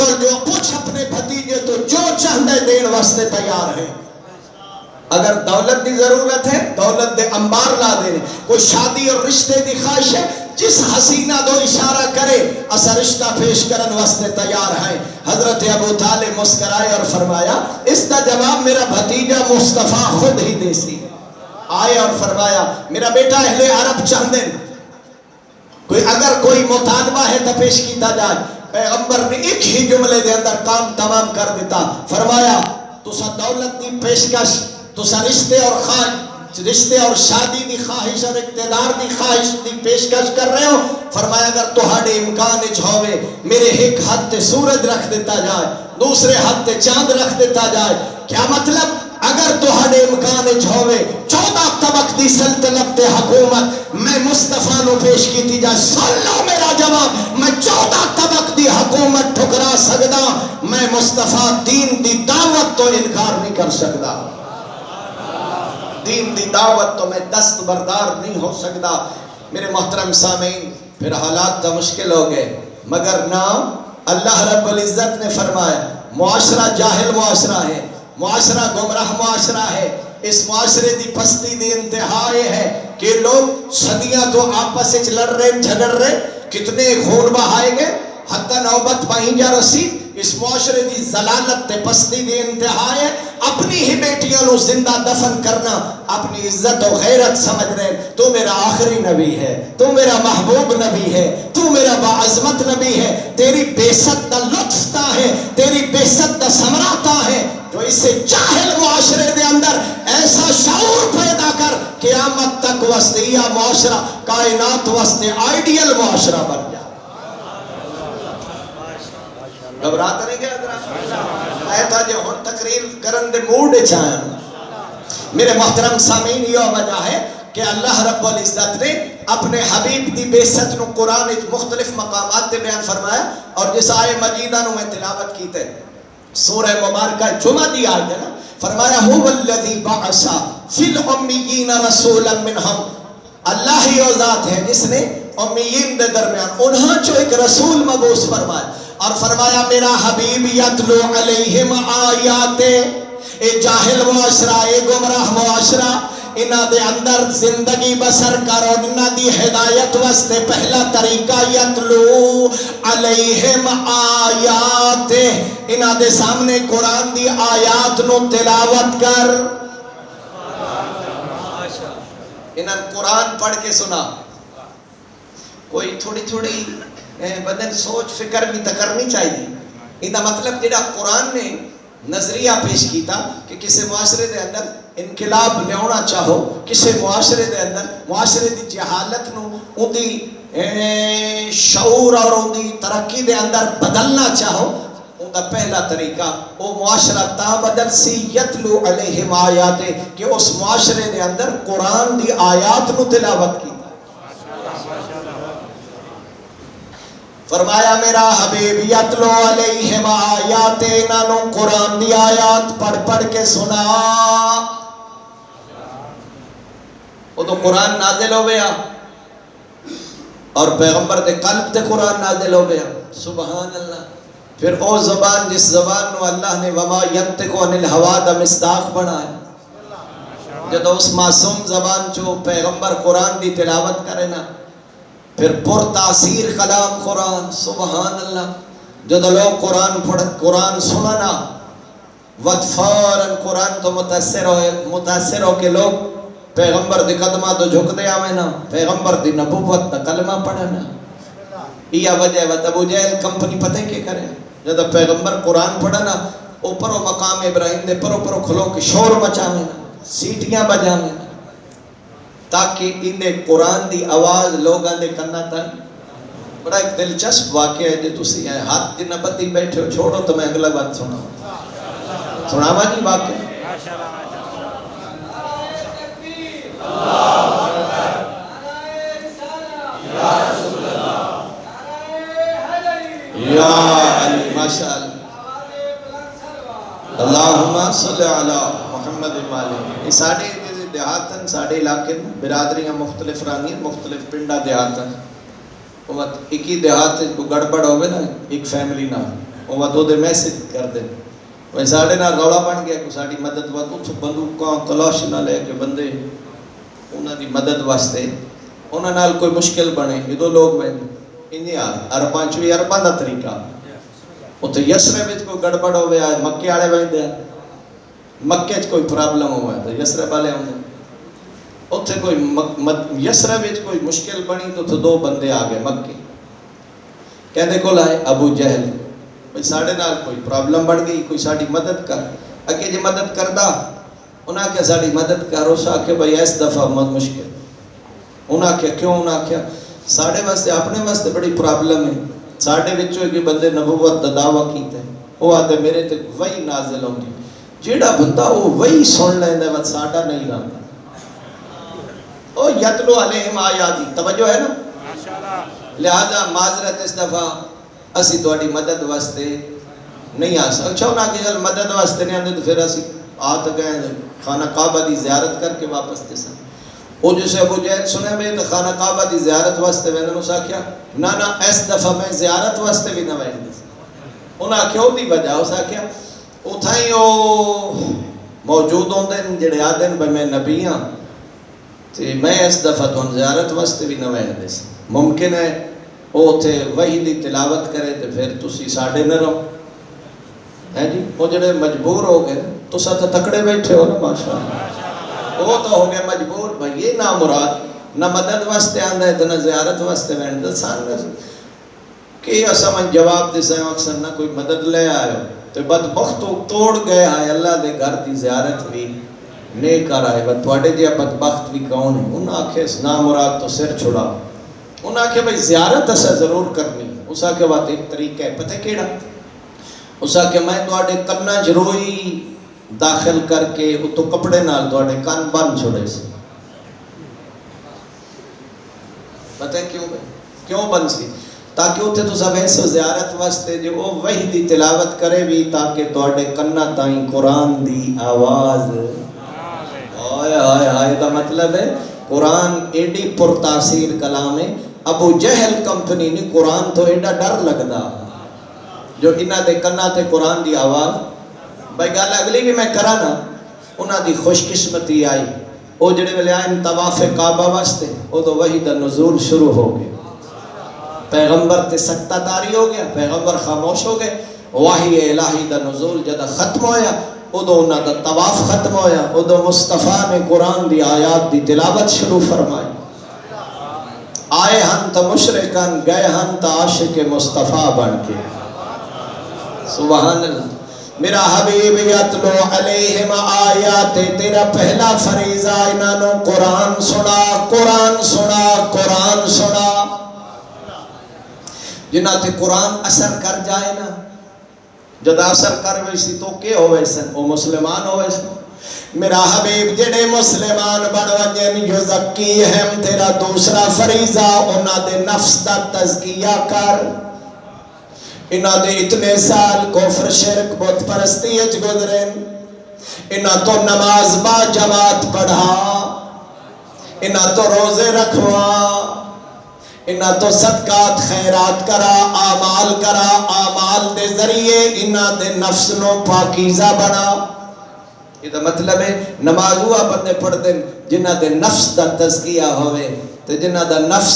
کو جو پوچھ اپنے بھتیجے تو جو چاہندے دین واسطے تیار ہے. اگر دولت دی ضرورت ہے دولت دے انبار لا دینے. کوئی شادی اور رشتے دی خواہش ہے جس حسینہ دو اشارہ کرے اسا رشتہ پیش کرن واسطے تیار ہیں. حضرت ابو طالب مسکرائے اور فرمایا اس کا جواب میرا بھتیجا مصطفیٰ خود ہی دے سی. آئے اور فرمایا میرا بیٹا اہل عرب چاہندے اگر کوئی مطالبہ ہے تو پیش کیتا جائے. پیغمبر نے ایک ہی جملے دے اندر کام تمام کر دیتا. فرمایا تسا دولت دی پیشکش تسا رشتے اور شادی دی خواہش اور اقتدار دی خواہش دی پیشکش کر رہے ہو. فرمایا اگر تہاڈے امکان وچ ہوے میرے ایک ہاتھ تے سورج رکھ دیتا جائے دوسرے ہاتھ تے چاند رکھ دیتا جائے. کیا مطلب؟ اگر تہاڈے امکان وچ ہوے 14 طبق دی سلطنت تے حکومت میں مصطفیٰ نو پیش کیتی جائے. سن لو میرا جواب میں 14 طبق دی حکومت ٹھکرا سکدا میں مصطفیٰ دین دی دعوت تو انکار نہیں کر سکدا. دین دی دعوت تو میں دست بردار نہیں ہو سکتا. میرے محترم سامعین پھر حالات تو مشکل ہو گئے مگر نہ اللہ رب العزت نے فرمایا معاشرہ جاہل معاشرہ ہے معاشرہ گمراہ معاشرہ ہے. اس معاشرے دی پستی دی انتہا یہ ہے کہ لوگ صدیاں تو آپس وچ لڑ رہے جھگڑ رہے کتنے خون بہائے گئے حتی نوبت پائیں جا رسی. اس معاشرے دی ضلالت تے پستی دی انتہا ہے. اپنی ہی بیٹیاں نو زندہ دفن کرنا اپنی عزت و غیرت سمجھ رہے. تو میرا آخری نبی ہے تو میرا محبوب نبی ہے تو میرا باعظمت نبی ہے. تیری بیست دا لطف تا ہے تیری بیست دا ثمرہ تا ہے جو اسے جاہل معاشرے دے اندر ایسا شعور پیدا کر قیامت تک واسطے یا معاشرہ کائنات واسطے آئیڈیل معاشرہ بن جائے. گھبراتا نہیں گیا حضرات؟ آئے تھا جو ہن تقریر کرن دے موڈ چاہیں. میرے محترم سامعین یہ وجہ ہے کہ اللہ رب العزت نے اپنے حبیب دی بیست نو قرآن مختلف مقامات دے بیان فرمایا. اور جس آئے مجیدہ نو میں تلاوت کیتے سورہ مبارکہ جمعہ دی آیت ہے نا. فرمایا هو الذی بعث فی الامیین رسولا منہم. اللہ ہی وہ ذات ہے جس نے امیین دے درمیان انہاں چو ایک رسول مبعوث فرمایا اور فرمایا میرا حبیب یتلو علیہم آیات. اے جاہل معاشرہ اے گمراہ معاشرہ انہ دے اندر زندگی بسر کر اور انہ دی ہدایت واسطے پہلا طریقہ یتلو علیہم آیات. انہ دے سامنے قرآن دی آیات نو تلاوت کر. انہ قرآن پڑھ کے سنا. کوئی تھوڑی تھوڑی بدن سوچ فکر بھی تکرنی چاہیے. انہ مطلب جڑا قرآن نے نظریہ پیش کیتا کہ کسی معاشرے دے اندر انقلاب لیاؤنا چاہو کسی معاشرے دے اندر معاشرے دی جہالت نو ان دی شعور اور ان دی ترقی دے اندر بدلنا چاہو ان دا پہلا طریقہ وہ معاشرہ تا بدل سی یتلو علیہم آیات کہ اس معاشرے دے اندر قرآن دی آیات نو تلاوت کی. فرمایا میرا حبیب یتلو علیہم آیات انہوں قرآن دی آیات پڑھ پڑھ کے سنا. وہ تو قرآن نازل ہو گیا اور پیغمبر دے قلب تے قرآن نازل ہو گیا. سبحان اللہ. پھر او زبان جس زبان نو اللہ نے وما ینطق عن الہوا دا مصداق بنایا جب اس معصوم زبان چو پیغمبر قرآن دی تلاوت کرے نا پھر پر تاثیر کلام قرآن. سبحان اللہ. جب لوگ قرآن سننا وَدْفَارًا قرآن تو متاثر ہو کہ لوگ پیغمبر دی قدمہ تو جھک دے آوے نا پیغمبر دی نبوت تا کلمہ پڑھے نا. یہ وجہ ہے ابو جہل کمپنی پتہ کے کرے جب پیغمبر قرآن پڑھا نا اوپروں مقام ابراہیم دے پرو کھلو کے شور مچاوے نا سیٹیاں بجاوے نا تاکہ اندے قرآن دی آواز لوگاں دے کرنا تھا. بڑا ایک دلچسپ واقعہ ہے جو تسی ہے ہاتھ جنہ بدی بیٹھے ہو چھوڑو تو میں اگلا بات سناوا جی واقعہ. یا علی ماشاءاللہ اللہم صلی علی محمد مالک. ساڑھے دیہاتن ساڑھے علاقے میں برادریاں مختلف رانگیں مختلف پنڈا دیہاتن ایک ہی دیہات کو گڑبڑ ہوگے نا ایک فیملی نہ وہ مت وہ میسج کر دیں وہ ساڑھے نال رولا بن گیا کہ ساری مدد وقت اتوں بندوقاں کلاش نہ لے کے بندے انہوں دی مدد واسطے انہوں نال کوئی مشکل بنے ادو لوگ بہن انہیں عرباں چوی عرباں دا طریقہ اتنے یسرے میں کوئی گڑبڑ ہوئے آئے مکے آڑے بہن دیا مکے چ کوئی پرابلم ہوا ہے تو یسرے والے آؤں اتنے کوئی یسرے میں کوئی مشکل بنی تو اتنے دو بندے آ گئے مکے کہتے کو لائے ابو جہل بھئی ساڑھے نال کوئی پرابلم بڑھ گئی کوئی ساڑھی مدد کر اگے جی مدد کردہ انہاں کیا ساڑھی مدد کر اس آکے بھئی ایس دفعہ مشکل انہاں کیا کیوں انہاں کیا ساڑھے واسطے اپنے واسطے بڑی پرابلم ہے ساڑھے بچوں کی بندے نبوت دا دعویٰ کیتے ہیں وہ آتے میرے تے وہی نازل ہوں گی جیڑا بندہ وہ وہی سن لیندے وقت ساڑھا نہیں رہتا او یتلو علیہم آیاتی توجہ ہے نا لہذا معذرت اس دفعہ اسی توڑی مدد واسطے نہیں آ سکتا اچھا انہاں کی جل مدد واسطے نہیں آتے تو پھر اسی آت گئے خانہ کعبہ دی زیارت کر کے واپس دے سن وہ جسے ابو جہل سنے میں تو خانہ کعبہ دی زیارت واسطے میں نے اسا کیا نا اس دفعہ میں زیارت واسطے بھی نہ وین دے سن انہاں کیوں دی وجہ اسا کیا اتھائیں وہ موجود ہوں دن جڑے آدن بھئی میں نبی ہاں تو میں اس دفعہ تو زیارت واسطے بھی نہ وین دے سن ممکن ہے وہ تھے وہی دی تلاوت کرے تو پھر تسی ساڑھے نہ رہو ہے جی وہ جڑے مجبور ہو گئے تو ساتھ تکڑے بیٹھے ہو نا ماشاءاللہ وہ تو ہو گئے مجبور بھئی یہ نا مراد نہ مدد واسطے آندہ ہے تو نہ زیارت واسطے وینڈ سان کہ اسا من جواب دے سائیں اکثر نہ کوئی مدد لے آئے ہو تو بدبخت توڑ گئے آئے اللہ دے گھر دی زیارت بھی نہیں کر آئے بس توڑے جیا بدبخت بھی کون ہے انہاں آکھے اس نا مراد تو سر چھڑا انہاں آکھے بھئی زیارت اسا ضرور کرنی اس آکھے بات ایک طریقہ ہے پتہ کیڑا اس آکھے میں توڑے کنہ جروئی داخل کر کے تو کپڑے نال توڑے کان بن چھوڑے سے پتہ کیوں بھئی کیوں بن سی تاکہ اتھے تو سب ایسے زیارت واسطے جو وہ وحی دی تلاوت کرے بھی تاکہ توڑے کنہ تائیں قرآن دی آواز آئے آئے آئے دا مطلب ہے قرآن ایڈی پرتاثیر کلام ہے ابو جہل کمپنی نے قرآن تو ایڈا ڈر لگدا جو انہاں دے کنہ تے قرآن دی آواز بھائی گال اگلی بھی میں کرانا انہاں دی خوش قسمتی آئی وہ جڑے ملے آئیں طواف کعبہ واسطے وہ تو وحی دا نزول شروع ہو گئے پیغمبر تے سکتہ تاری ہو گیا پیغمبر خاموش ہو گئے وحی الہی دا نزول جدا ختم ہویا ادو انہاں دا طواف ختم ہویا ادو مصطفیٰ نے قرآن دی آیات دی تلاوت شروع فرمائی آئے ہن تا مشرکن گئے ہن تا عاشق مصطفیٰ بن کے سبحان اللہ میرا حبیب یتلو علیہم آیات تیرا پہلا فریضہ انہوں قرآن سنا قرآن سنا قرآن سنا جنہ تے قرآن اثر کر جائے نا جد اثر کر ویسی تو کیا ہوئے سن وہ مسلمان ہوئے سن میرا حبیب جڑے مسلمان بنوانین یزکیہم تیرا دوسرا فریضہ انہ دے نفس دا تزکیہ کر انہاں دے اتنے سال کفر شرک بت پرستی اچ گزرین انہاں تو نماز با جماعت پڑھا انہاں تو روزے رکھوا انہاں تو صدقات خیرات کرا اعمال دے ذریعے انہاں دے نفس نو پاکیزہ بنا یہ دا مطلب ہے نماز ہوا بندے پڑھ دیں جنہ دے نفس دا تزکیہ ہوئے تو جنہ دا نفس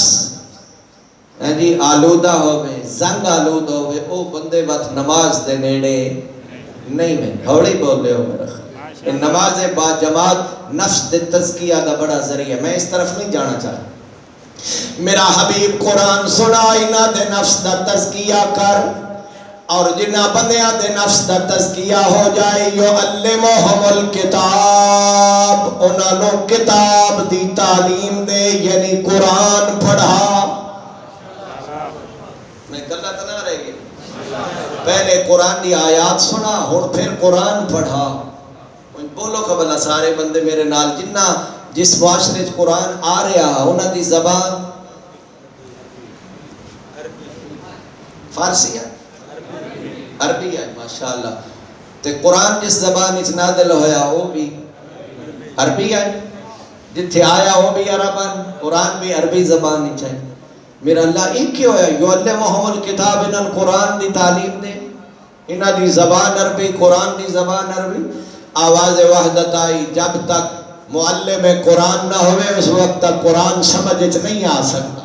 جی آلودہ ہوئے زنگ آلود ہوئے او بندے بات نماز دے نیڑے نہیں میں ہوڑی بول لے ہو میرا خیال نماز با جماعت نفس دے تزکیہ دا بڑا ذریعہ میں اس طرف نہیں جانا چاہتا میرا حبیب قرآن سنا انہ دے نفس دا تزکیہ کر اور جنہ بندیاں دے نفس دا تزکیہ ہو جائے یعلمہم الکتاب انہاں نو کتاب دی تعلیم دے یعنی قرآن پڑھا میں گلہ تو نہ رہے گی پہلے قرآن دی آیات سنا اور پھر قرآن پڑھا بولو قبلہ سارے بندے میرے نال جنہ جس معاشرے قرآن آ رہا انہاں دی زبان فارسی ہے عربی ہے ماشاءاللہ تے قرآن جس زبان اچ نازل ہویا وہ بھی عربی ہے جتھے آیا وہ بھی عربان قرآن بھی عربی زبان اچ ہے میرا اللہ ایک کیوں ہے یعلمہم الکتاب انہاں قرآن دی تعلیم دے انہاں دی زبان عربی، قرآن دی زبان عربی. آواز وحدت آئی. جب تک معلم قرآن نہ ہوئے اس وقت تک قرآن سمجھ نہیں آ سکتا.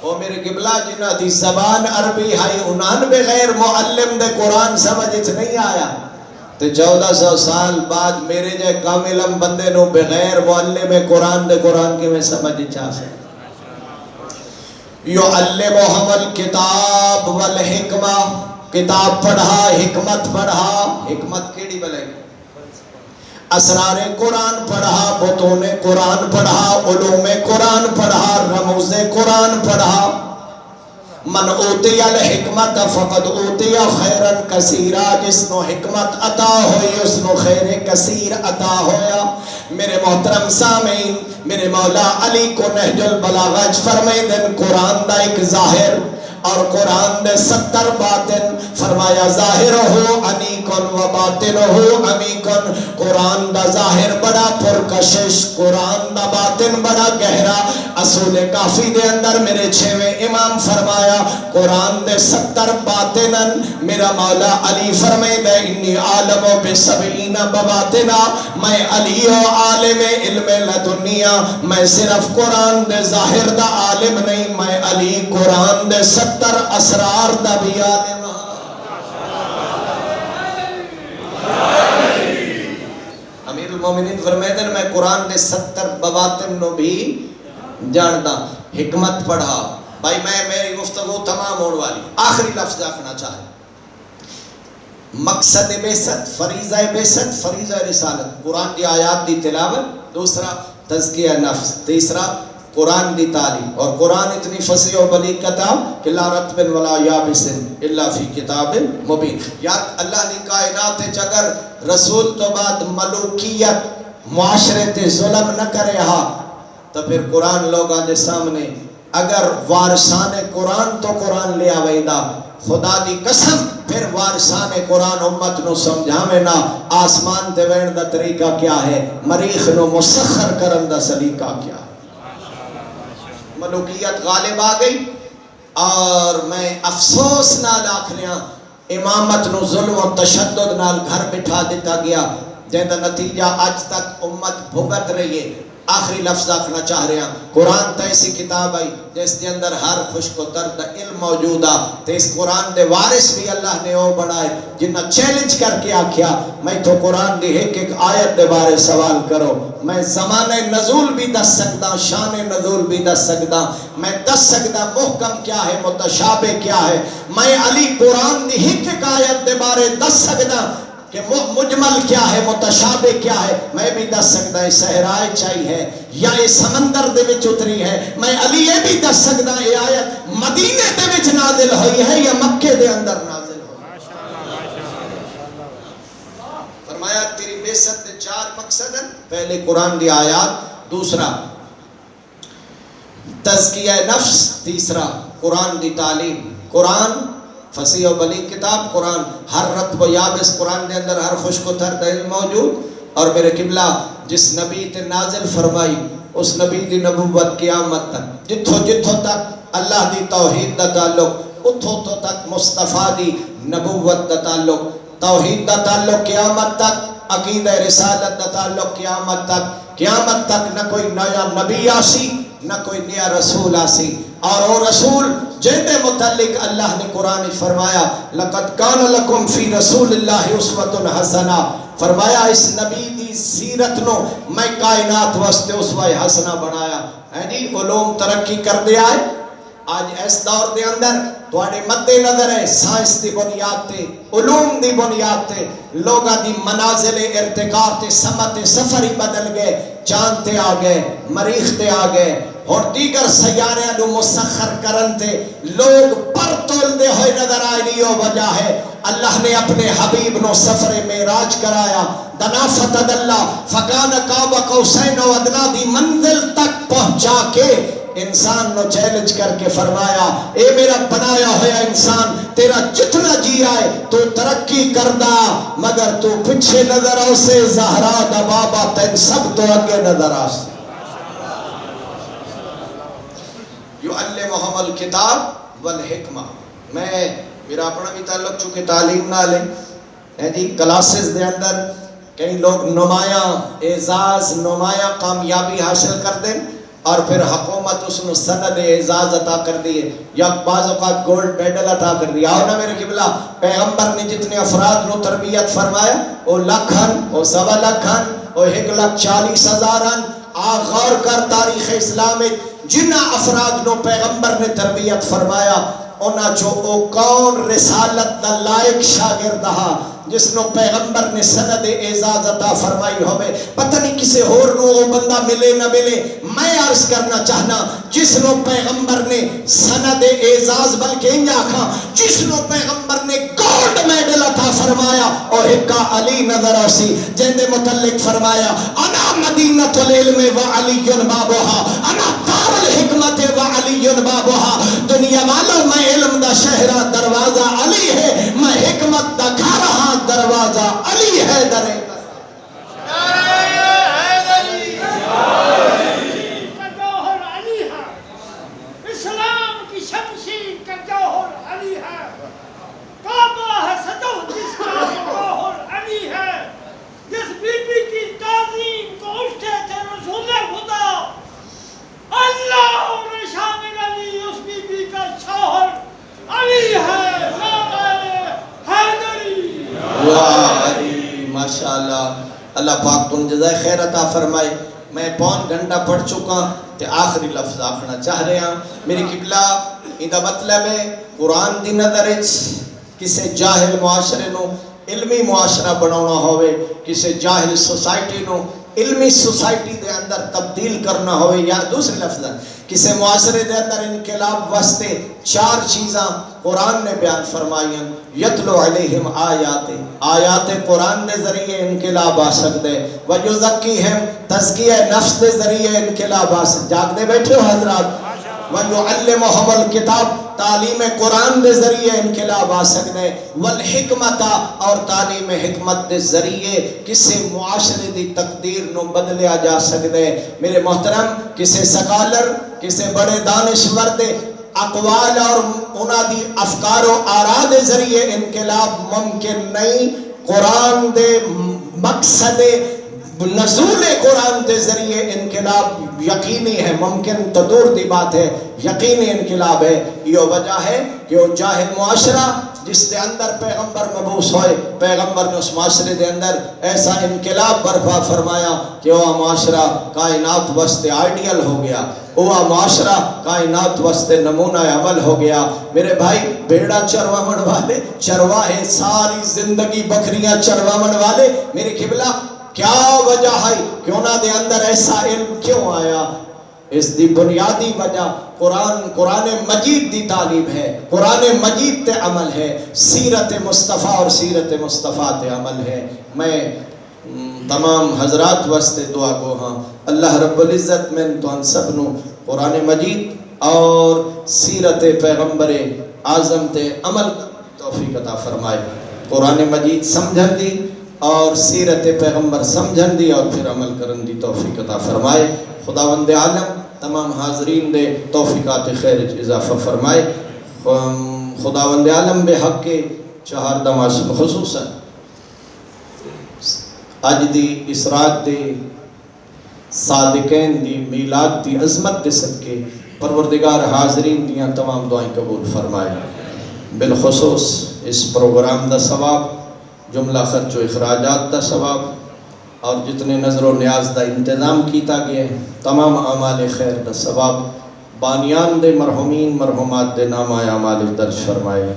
او میرے قبلہ جنہ دی زبان عربی ہے انہاں بغیر معلم دے قرآن سمجھ نہیں آیا. تو 1400 سال بعد میرے جے کاملم بندے نو بغیر معلم قرآن دے قرآن کے میں سمجھ چاہ سکتا. یعلمہم الکتاب والحکمہ. کتاب پڑھا، حکمت پڑھا. حکمت کیڑی بلے گی؟ اسرار قرآن پڑھا، بطون قرآن پڑھا، علوم قرآن پڑھا، رموز قرآن پڑھا. من اوتی الحکمت فقد اوتی خیرا کثیرا. جس نو حکمت عطا ہوئی اس نو خیر کثیر عطا ہویا. میرے محترم سامعین، میرے مولا علی کو نہج البلاغہ فرمائے دن قرآن دا ایک ظاہر اور قرآن دے 70 باطن. فرمایا ظاہر ہو انیکن و باطن ہو انیکن. قرآن دا ظاہر بڑا پرکشش، قرآن دا باطن بڑا گہرا. اصول کافی دے اندر میرے 6ویں امام فرمایا قرآن دے 70 باطنن. میرا مولا علی فرمائے دے انی عالم و بسبعین بباطنا. میں علی و عالم علم لدنیا. میں صرف قرآن دے ظاہر دا عالم نہیں، میں علی قرآن دے 70 اسرار دا بھی عالم. امیر المومنین فرمائے میں قرآن دے 70 بواطن نو بھی جانتا. حکمت پڑھا. بھائی میں میری گفتگو تمام ہونے والی. آخری لفظ آکھنا چاہے مقصد بعثت، فریضہ بعثت، فریضہ رسالت. قرآن کی آیات دی تلاوت، دوسرا تزکیہ نفس، تیسرا قرآن دی تعلیم. اور قرآن اتنی فصیح و بلیغ کتاب کہ لا رتب ولا یابس الا فی کتاب مبین. یاد اللہ نے کائنات اگر رسول تو بعد ملوکیت معاشرے تے ظلم نہ کرے ہا تو پھر قرآن لوگاں دے سامنے اگر وارثان قرآن تو قرآن لے آویدہ. خدا دی قسم پھر وارثان قرآن امت نو سمجھاوے نا آسمان تے وین دا طریقہ کیا ہے، مریخ نو مسخر کرن دا سلیقہ کیا ہے. ملوکیت غالب آ گئی اور میں افسوس نال آکھریاں امامت نو ظلم و تشدد نال گھر بٹھا دیتا گیا جہاں نتیجہ آج تک امت بھگت رہی ہے. آخری لفظ آکھنا چاہ رہے ہیں قرآن تا ایسی کتاب آئی جس کے اندر ہر خشک و ترد علم موجودہ. تو اس قرآن دے وارث بھی اللہ نے وہ بڑھائے جنہ چیلنج کر کے آکھیا میں تو قرآن دی ایک ایک آیت دے بارے سوال کرو. میں زمانہ نزول بھی دس سکتا، شان نزول بھی دس سکتا، میں دس سکتا محکم کیا ہے، متشابہ کیا ہے. میں علی قرآن دی ایک ایک آیت دے بارے دس سکتا کہ مجمل کیا ہے، متشابہ کیا ہے. میں بھی دس سکتا ہے صحرائے چاہی ہے یا یہ سمندر دے وچ اتری ہے. میں علی یہ بھی دس سکتا ہے یہ آیت مدینے دے وچ نازل ہوئی ہے یا مکے دے اندر نازل ہوئی. فرمایا تیری بعثت دے 4 مقصد ہیں. پہلے قرآن دی آیات، دوسرا تزکیہ نفس، تیسرا قرآن دی تعلیم. قرآن فصیح و بلیغ کتاب، قرآن ہر رتب و یابس قرآن دے اندر ہر خشک و ترد علم موجود. اور میرے قبلہ جس نبی تے نازل فرمائی اس نبی دی نبوت قیامت تک، جتھو جتھو تک اللہ دی توحید دا تعلق اتھو تو تک مصطفیٰ دی نبوت دا تعلق، توحید دا تعلق قیامت تک، عقیدہ رسالت دا تعلق قیامت تک. قیامت تک نہ کوئی نیا نبی آسی نہ کوئی نیا رسول آسی. اور وہ رسول جن دے متعلق اللہ نے قرآن فرمایا لَقَدْ كَانَ لَكُمْ فِي رَسُولِ اللَّهِ أُسْوَةٌ حَسَنَةٌ. فرمایا اس نبی دی سیرت نو میں کائنات واسطے اسوہ حسنہ بنایا. جی علوم ترقی کر دیا ہے. آج اس دور دے اندر تواڈے مد نظر ہے سائنس دی بنیاد تے، علوم دی بنیاد تے لوگاں دی منازل ارتقاء تے سمت سفر ہی بدل گئے. چاند تے آ گئے، مریخ تے آ گئے اور دیگر سیارے نو مسخر کرن تے لوگ پر تول دے ہوئے نظر آئے. لیو وجہ ہے اللہ نے اپنے حبیب نو سفر معراج کرایا. دنا فتدلّا فکان قاب قوسین و ادنا دی منزل تک پہنچا کے انسان نو چیلنج کر کے فرمایا اے میرا بنایا ہوا انسان تیرا جتنا جی آئے تو ترقی کردہ مگر تو پچھے نظر آؤ سے زہرا دا بابا تین سب تو اگے نظر آ سے. یعلمہم الکتاب والحکمہ. میں میرا اپنا بھی تعلق چونکہ تعلیم نہ لے جی کلاسز دے اندر کئی لوگ نمایاں اعزاز نمایاں کامیابی حاصل کر دیں اور پھر حکومت اس نے سند اعزاز عطا کر دیے یا بعض اوقات گولڈ میڈل عطا کر دیا. اور نہ میرے قبلہ پیغمبر نے جتنے افراد نو تربیت فرمایا وہ لکھن وہ سوا لکھن وہ 1,40,000 غور کر تاریخ اسلام جنہ افراد نو پیغمبر نے تربیت فرمایا اونا چو او کون رسالت دا لائق شاگرد ہا جس نو پیغمبر نے سند اعزاز عطا فرمائی ہوئے. پتہ نہیں کسے اور نو وہ بندہ ملے نہ ملے. میں عرض کرنا چاہنا جس نو پیغمبر نے سند اعزاز بلکہ انجا کھا جس نو پیغمبر نے گولڈ میڈل عطا فرمایا اور حکا علی نظر آسی جن دے متعلق فرمایا انا مدینۃ العلم و علی بابوہا انا دار الحکمت و علی بابوہا. دنیا والوں میں علم دا شہرہ دروازہ علی ہے میں حکمت دا گھر ہاں دروازہ علی ہے درے کا جوہر علی ہے. اسلام کی شمشیر کا جوہر علی ہے. کعبہ ہے سجو جس کا جوہر علی ہے. جس بی بی کی تعظیم کو اٹھتے تھے رسول خدا اللہ اور شامل علی اس بی بی کا شوہر علی ہے. علی ماشاءاللہ اللہ پاک تم جزائے خیر عطا فرمائے. میں پون گھنٹہ پڑھ چکا تے آخری لفظ آخنا چاہ رہے ہیں. میری قبلہ اندہ مطلب ہے قرآن دی نظر کسے جاہل معاشرے نو علمی معاشرہ بناونا ہوئے کسے جاہل سوسائٹی نو علمی سوسائٹی دے اندر تبدیل کرنا ہوئے یا دوسرے لفظ کسے معاشرے دے اندر انقلاب واسطے 4 چیزاں قرآن نے بیان فرمائی ہیں. یتلو علیہم آیات قرآن دے ذریعے انقلاب آ سکتے ویزکیہم تزکیہ نفس دے ذریعے انقلاب آ سکتے. جاگ دے بیٹھے ہو حضرات. وَيُعَلِّمُهُمُ الْكِتَابِ تعلیم قرآن دے ذریعے انقلاب آ سکتے. والحکمت اور تعلیم حکمت دے ذریعے کسی معاشرے دی تقدیر نو بدلیا جا سکتے. میرے محترم کسی سکالر کسی بڑے دانشور دے اقوال اور انہاں دی افکار و آراء دے ذریعے انقلاب ممکن نہیں. قرآن دے مقصد نزول قرآن دے ذریعے انقلاب یقینی ہے ممکن تو دور دی بات ہے یقینی انقلاب ہے. یہ وجہ ہے کہ وہ جاہل معاشرہ جس دے اندر پیغمبر مبعوث ہوئے پیغمبر نے اس معاشرے دے اندر ایسا انقلاب برپا فرمایا کہ وہ معاشرہ کائنات واسطے آئیڈیل ہو گیا. وہ معاشرہ کائنات واسطے نمونہ عمل ہو گیا. میرے بھائی بیڑا چرواون والے چرواہے ساری زندگی بکریاں چرواون والے میرے قبلہ کیا وجہ ہے کہ انہاں دے اندر ایسا علم کیوں آیا؟ اس دی بنیادی وجہ قرآن مجید دی تعلیم ہے. قرآن مجید تے عمل ہے. سیرت مصطفیٰ اور سیرت مصطفیٰ تے عمل ہے. میں تمام حضرات واسطے دعا گو ہاں اللہ رب العزت میں تو ان سب نو قرآن مجید اور سیرت پیغمبر اعظم تے عمل توفیق عطا فرمائے. قرآن مجید سمجھن دی اور سیرت پیغمبر سمجھن دی اور پھر عمل کرن دی توفیق عطا فرمائے. خداوند عالم تمام حاضرین دے توفیقات خیر اضافہ فرمائے. خداوند عالم بے حق کے 4 دماشق خصوصاً اج دی اسراء دی صادقین دی میلاد دی عظمت دے صدقے پروردگار حاضرین دیاں تمام دعائیں قبول فرمائے. بالخصوص اس پروگرام دا ثواب جملہ خرچ و اخراجات دا ثواب اور جتنے نظر و نیاز دا انتظام کیتا گئے تمام اعمال خیر دا ثواب بانیان دے مرحومین مرحومات دے نامہ اعمال درج فرمائے.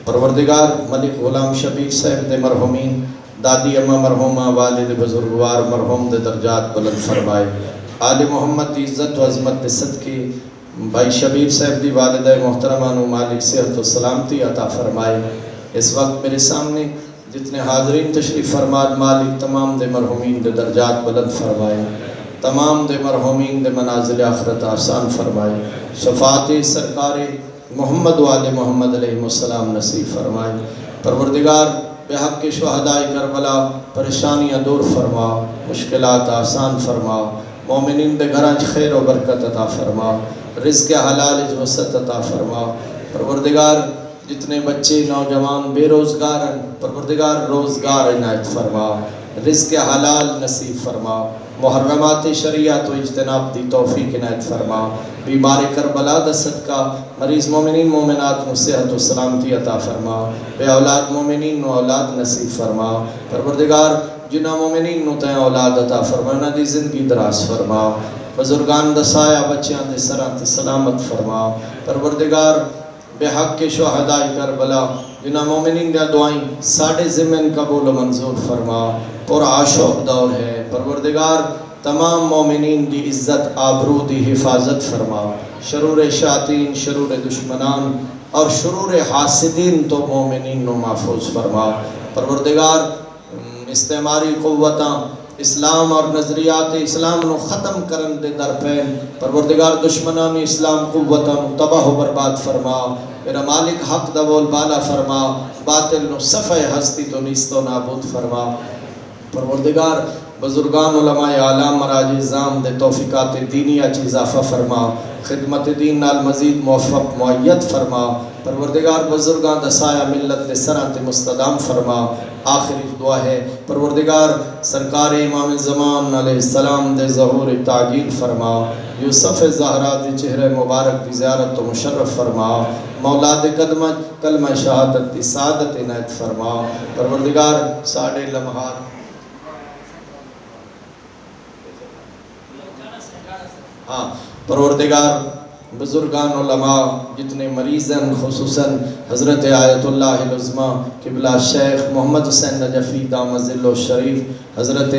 پروردگار ملک غلام شبیر صاحب دے مرحومین دادی اماں مرحومہ والد بزرگوار مرحوم دے درجات بلند فرمائے. آل محمد دی عزت و عظمت دے صدقے بھائی شبیر صاحب دی والدہ محترمہ نو مالک صحت و سلامتی عطا فرمائے. اس وقت میرے سامنے جتنے حاضرین تشریف فرماد مالک تمام دے مرحومین دے درجات بلند فرمائے. تمام دے مرحومین دے منازل آخرت آسان فرمائے. شفاعت سرکار محمد و آل محمد علیہ السلام نصیب فرمائے. پروردگار بے حق کے شہدائے کربلا پریشانیاں دور فرما مشکلات آسان فرما. مومنین دے گھراں خیر و برکت عطا فرما. رزق حلال وسعت عطا فرما. پروردگار جتنے بچے نوجوان بے روزگار ہیں پروردگار روزگار عنایت فرما، رزق حلال نصیب فرما، محرمات شریعت و اجتناب دی توفیق عنایت فرما، بیمار کربلا دا صدقہ مریض مومنین مومنات کو صحت و سلامتی عطا فرما، بے اولاد مومنین نو اولاد نصیب فرما، پروردگار جنہ مومنین نو تے اولاد عطا فرما، انہاں دی زندگی دراز فرما، بزرگان دا سایہ بچیاں دے سراں تے سلامت فرما، پروردگار بے حق کے شہداء کربلا جنہ مومنین دیا دعائیں ساڑھے ذمن قبول و منظور فرما، پر عاشق دور ہے پروردگار تمام مومنین دی عزت آبرو دی حفاظت فرما، شرور شیاطین شرور دشمنان اور شرور حاسدین تو مومنین نو محفوظ فرما، پروردگار استعماری قوتاں اسلام اور نظریات اسلام نو ختم کرن دے در پین، پروردگار دشمنان اسلام قوتاں تباہ و برباد فرما، میرا مالک حق دا بول بالا فرما، باطل نو صفحہ ہستی تو نیست و نابود فرما، پروردگار بزرگان علماء اعلام مراجع زام دے توفیقات دینیا چیز اضافہ فرما، خدمت دین نال مزید موفق معید فرما، پروردگار بزرگان دا سایہ ملت دے سران تے مستدام فرما، آخری دعا ہے پروردگار سرکار امام زمان علیہ السلام دے ظہور تعجیل فرما، یوسف زہرا دے چہرہ مبارک دی زیارت و مشرف فرما، مولا دے قدمہ کلمہ شہادت دی سعادت عنایت فرما، پروردگار ساڑھے لمحات پروردگار بزرگان علماء جتنے مریضن خصوصاً حضرت آیت اللہ العظمہ قبلہ شیخ محمد حسین نجفی دامت ظل الشریف، حضرت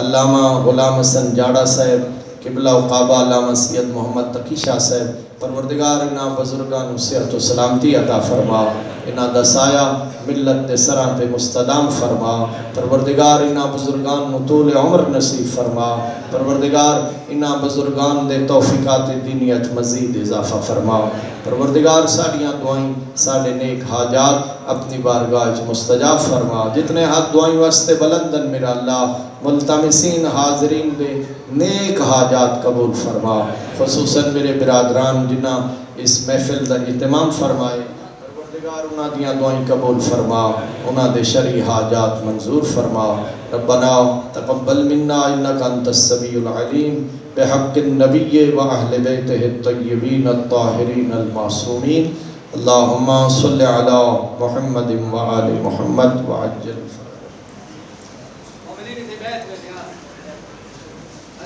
علامہ غلام حسن جاڑا صاحب قبلہ عقابہ علامہ سید محمد تقی شاہ صاحب، پروردگار انہاں بزرگان صحت و سلامتی عطا فرما، انہاں دا سایہ ملت دے سران تے مستدام فرما، پروردگار انہاں بزرگان طول عمر نصیب فرما، پروردگار انہاں بزرگان دے توفیقات دینیت مزید اضافہ فرما، پروردگار ساڑیاں دعائیں ساڑے نیک حاجات اپنی بارگاہ مستجاب فرما، جتنے ہاتھ دعائیں واسطے بلندن میرا اللہ ملتمسین حاضرین دے نیک حاجات قبول فرما، خصوصاً میرے برادران جنہ اس محفل دا اہتمام فرمائے، پروردگار انہاں دیاں دعائیں قبول فرما، انہاں دے شرعی حاجات منظور فرما، ربنا تقبل منا انکا انت السمیع العلیم بحق النبی و اہل بیتہ الطیبین الطاہرین المعصومین، اللہم صلی علی محمد و آل محمد وعجل